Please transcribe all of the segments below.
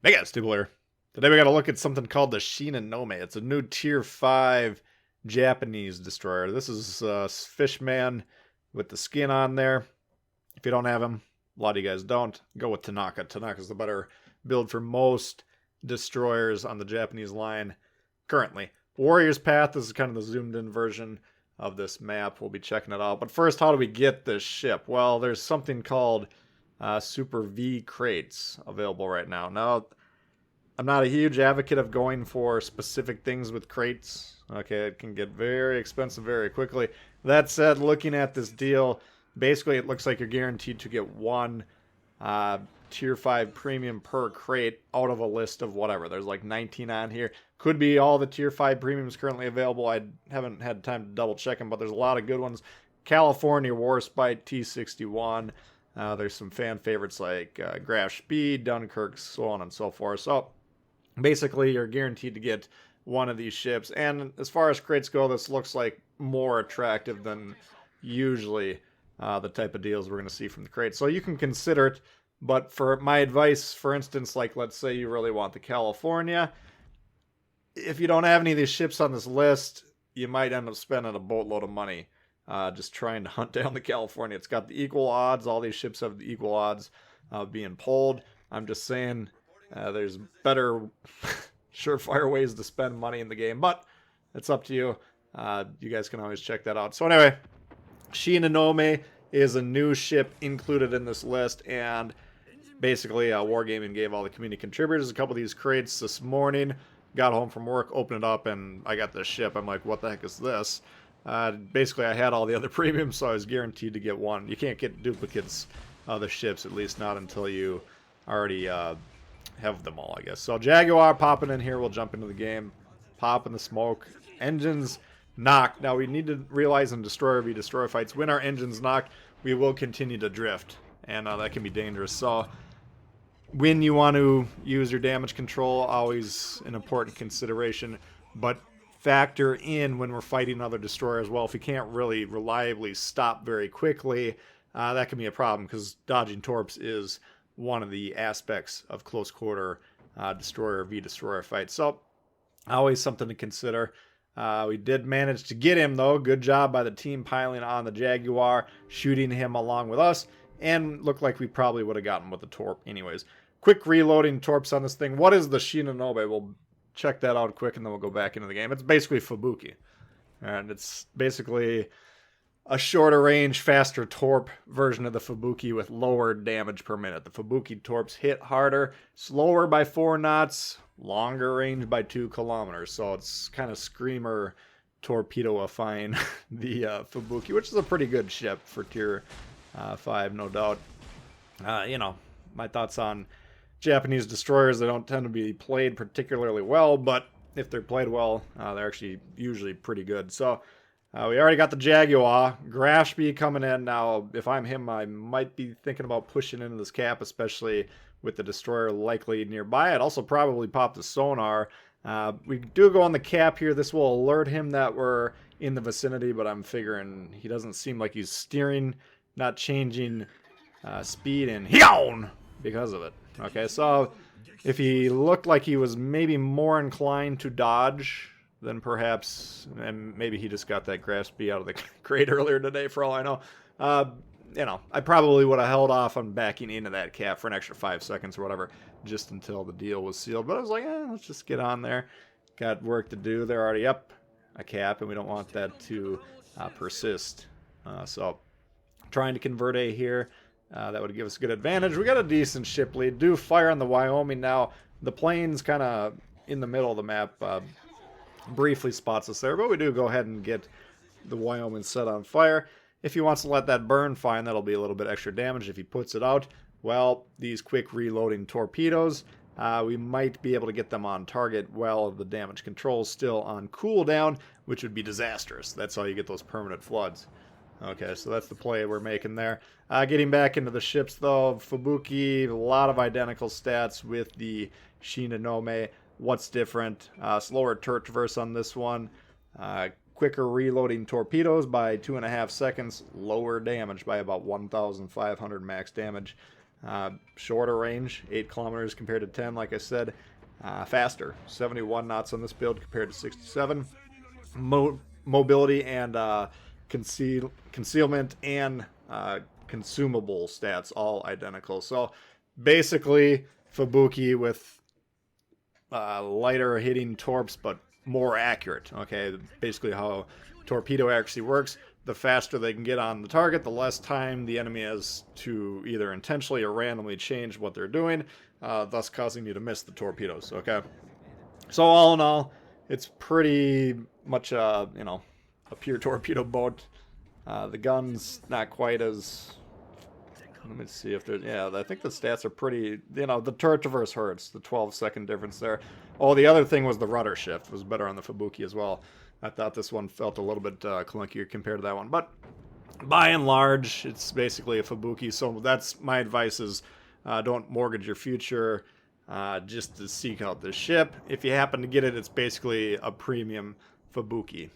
Hey guys, Tbull here. Today we got to look at something called the Shinonome. It's a new Tier 5 Japanese destroyer. This is Fishman with the skin on there. If you don't have him, a lot of you guys don't, go with Tanaka. Tanaka's the better build for most destroyers on the Japanese line currently. Warrior's Path is kind of the zoomed in version of this map. We'll be checking it out. But first, how do we get this ship? Well, there's something called Super V crates available right now. Now, I'm not a huge advocate of going for specific things with crates. Okay, it can get very expensive very quickly. That said, looking at this deal, basically it looks like you're guaranteed to get one Tier 5 premium per crate out of a list of whatever. There's like 19 on here. Could be all the Tier 5 premiums currently available. I haven't had time to double check them, but there's a lot of good ones. California Warspite T61. There's some fan favorites like Graf Speed, Dunkirk, so on and so forth. So basically, you're guaranteed to get one of these ships. And as far as crates go, this looks like more attractive than usually the type of deals we're going to see from the crates. So you can consider it. But for my advice, for instance, like let's say you really want the California. If you don't have any of these ships on this list, you might end up spending a boatload of money just trying to hunt down the California. It's got the equal odds. All these ships have the equal odds of being pulled. I'm just saying there's better surefire ways to spend money in the game, but it's up to you. You guys can always check that out. So anyway, Shinonome is a new ship included in this list, and basically Wargaming gave all the community contributors a couple of these crates this morning. Got home from work, opened it up, and I got this ship. I'm like, what the heck is this? Basically, I had all the other premiums, so I was guaranteed to get one. You can't get duplicates of the ships, at least not until you already have them all, I guess. So Jaguar popping in here. We'll jump into the game. Popping the smoke. Engines knocked. Now we need to realize in Destroyer v Destroyer fights, when our engines knocked, we will continue to drift, and that can be dangerous. So when you want to use your damage control, always an important consideration, but factor in when we're fighting other destroyers. Well, if you can't really reliably stop very quickly, that can be a problem, because dodging torps is one of the aspects of close quarter destroyer v destroyer fights. So always something to consider. We did manage to get him, though. Good job by the team piling on the Jaguar, shooting him along with us, and looked like we probably would have gotten with the torp anyways. Quick reloading torps on this thing. What is the Shinonome? We'll check that out quick, and then we'll go back into the game. It's basically Fubuki, and it's basically a shorter range, faster torp version of the Fubuki with lower damage per minute. The Fubuki torps hit harder, slower by 4 knots, longer range by 2 kilometers. So it's kind of screamer torpedoifying the Fubuki, which is a pretty good ship for Tier 5, no doubt. You know, my thoughts on Japanese destroyers, they don't tend to be played particularly well, but if they're played well, they're actually usually pretty good. So we already got the Jaguar. Grashby coming in. Now, if I'm him, I might be thinking about pushing into this cap, especially with the destroyer likely nearby. I'd also probably pop the sonar. We do go on the cap here. This will alert him that we're in the vicinity, but I'm figuring he doesn't seem like he's steering, not changing speed, and yawn because of it. Okay, so if he looked like he was maybe more inclined to dodge, then perhaps, and maybe he just got that Graf Speed out of the crate earlier today, for all I know. You know, I probably would have held off on backing into that cap for an extra 5 seconds or whatever, just until the deal was sealed. But I was like, let's just get on there. Got work to do. They're already up a cap, and we don't want that to persist. So, trying to convert A here. That would give us a good advantage. We got a decent ship lead. Do fire on the Wyoming now. The plane's kind of in the middle of the map. Briefly spots us there, but we do go ahead and get the Wyoming set on fire. If he wants to let that burn, fine, that'll be a little bit extra damage. If he puts it out, well, these quick reloading torpedoes, we might be able to get them on target while the damage control is still on cooldown, which would be disastrous. That's how you get those permanent floods. Okay, so that's the play we're making there. Getting back into the ships, though, Fubuki, a lot of identical stats with the Shinonome. What's different? Slower turret traverse on this one. Quicker reloading torpedoes by 2.5 seconds. Lower damage by about 1,500 max damage. Shorter range, 8 kilometers compared to 10, like I said. Faster, 71 knots on this build compared to 67. Mobility and concealment and consumable stats all identical. So basically, Fubuki with lighter hitting torps, but more accurate. Okay, basically how torpedo accuracy works. The faster they can get on the target, the less time the enemy has to either intentionally or randomly change what they're doing, thus causing you to miss the torpedoes. Okay, so all in all, it's pretty much a pure torpedo boat. The gun's not quite as. Let me see if there's. Yeah, I think the stats are pretty. The turret traverse hurts. The 12-second difference there. Oh, the other thing was the rudder shift. It was better on the Fubuki as well. I thought this one felt a little bit clunkier compared to that one. But by and large, it's basically a Fubuki. So that's my advice is don't mortgage your future just to seek out this ship. If you happen to get it, it's basically a premium Fubuki.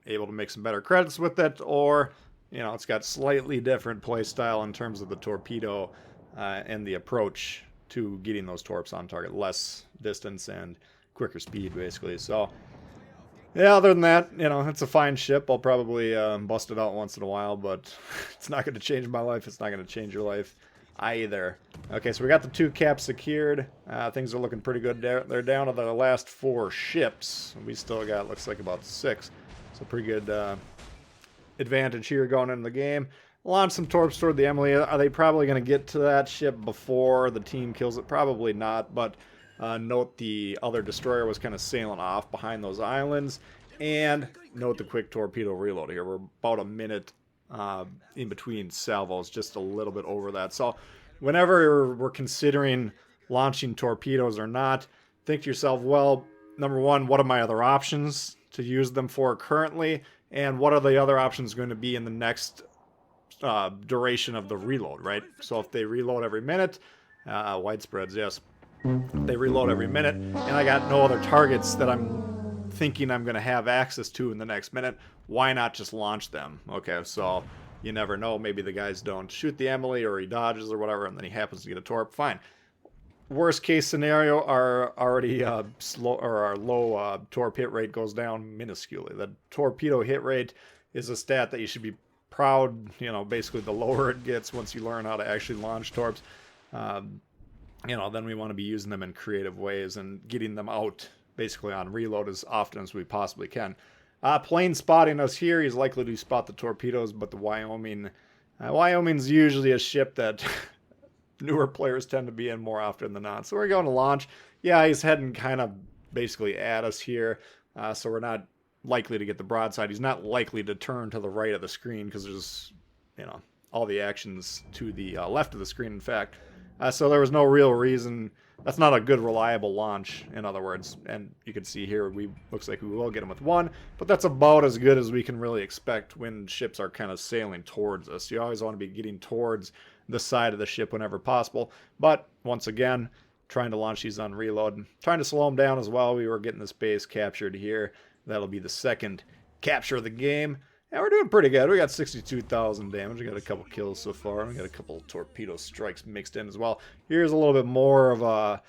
Able to make some better credits with it, or it's got slightly different play style in terms of the torpedo and the approach to getting those torps on target. Less distance and quicker speed, basically. So, yeah, other than that, it's a fine ship. I'll probably bust it out once in a while, but it's not going to change my life. It's not going to change your life either. Okay, so we got the 2 caps secured. Things are looking pretty good. They're down to the last 4 ships. We still got, looks like, about 6. So pretty good advantage here going into the game. Launch some torps toward the Emily. Are they probably going to get to that ship before the team kills it? Probably not, but note the other destroyer was kind of sailing off behind those islands. And note the quick torpedo reload here. We're about a minute in between salvos, just a little bit over that. So whenever we're considering launching torpedoes or not, think to yourself, well, number one, what are my other options to use them for currently, and what are the other options going to be in the next duration of the reload, right? So if they reload every minute, widespreads, yes, they reload every minute, and I got no other targets that I'm thinking I'm going to have access to in the next minute, why not just launch them? Okay, so you never know, maybe the guys don't shoot the Emily, or he dodges or whatever, and then he happens to get a torp, fine. Worst case scenario, our already slow, or our low torp hit rate goes down minusculely. The torpedo hit rate is a stat that you should be proud. Basically the lower it gets once you learn how to actually launch torps. Then we want to be using them in creative ways and getting them out basically on reload as often as we possibly can. Plane spotting us here. He's likely to spot the torpedoes, but the Wyoming's usually a ship that newer players tend to be in more often than not. So we're going to launch. Yeah, he's heading kind of basically at us here. So we're not likely to get the broadside. He's not likely to turn to the right of the screen because there's, all the actions to the left of the screen, in fact. So there was no real reason. That's not a good, reliable launch, in other words. And you can see here, looks like we will get him with 1. But that's about as good as we can really expect when ships are kind of sailing towards us. You always want to be getting towards the side of the ship whenever possible. But once again, trying to launch these on reload. Trying to slow them down as well. We were getting this base captured here. That'll be the second capture of the game. And we're doing pretty good. We got 62,000 damage. We got a couple kills so far. We got a couple torpedo strikes mixed in as well. Here's a little bit more of a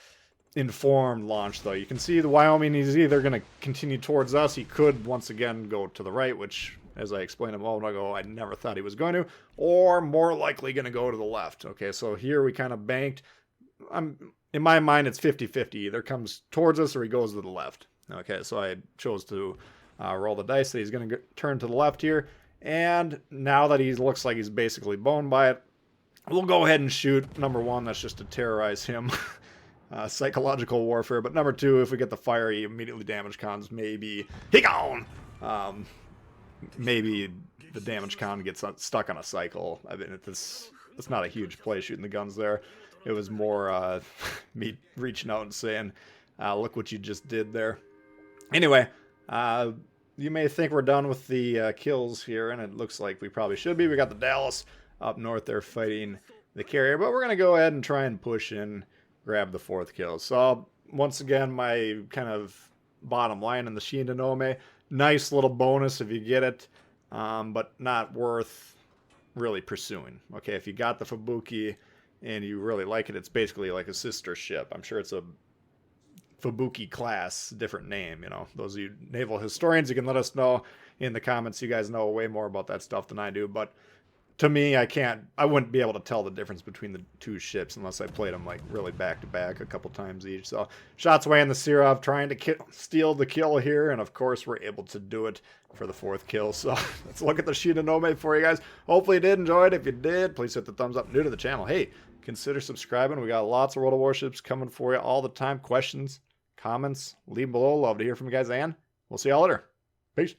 informed launch, though. You can see the Wyoming is either going to continue towards us. He could, once again, go to the right, which, as I explained a moment ago, I never thought he was going to. Or more likely going to go to the left. Okay, so here we kind of banked. In my mind, it's 50-50. Either comes towards us or he goes to the left. Okay, so I chose to roll the dice that he's going to turn to the left here. And now that he looks like he's basically boned by it, we'll go ahead and shoot. Number 1, that's just to terrorize him. Psychological warfare. But number 2, if we get the fire, he immediately damage cons. Maybe he gone. Maybe the damage con gets stuck on a cycle. I mean, it's not a huge play shooting the guns there. It was more me reaching out and saying, look what you just did there. Anyway, you may think we're done with the kills here, and it looks like we probably should be. We got the Dallas up north there fighting the carrier, but we're going to go ahead and try and push in, grab the 4th kill. So, once again, my kind of bottom line in the Shinonome, nice little bonus if you get it, but not worth really pursuing. Okay, if you got the Fubuki, and you really like it, it's basically like a sister ship. I'm sure it's a Fubuki class, different name. You know, those of you naval historians, you can let us know in the comments. You guys know way more about that stuff than I do, but to me, I wouldn't be able to tell the difference between the two ships unless I played them like really back to back a couple times each. So shots away in the Sirov, trying to steal the kill here, and of course we're able to do it for the 4th kill. So let's look at the Shinonome for you guys. Hopefully you did enjoy it. If you did, please hit the thumbs up. New to the channel, hey, consider subscribing. We got lots of World of Warships coming for you all the time. Questions, comments, leave them below. Love to hear from you guys, and we'll see y'all later. Peace.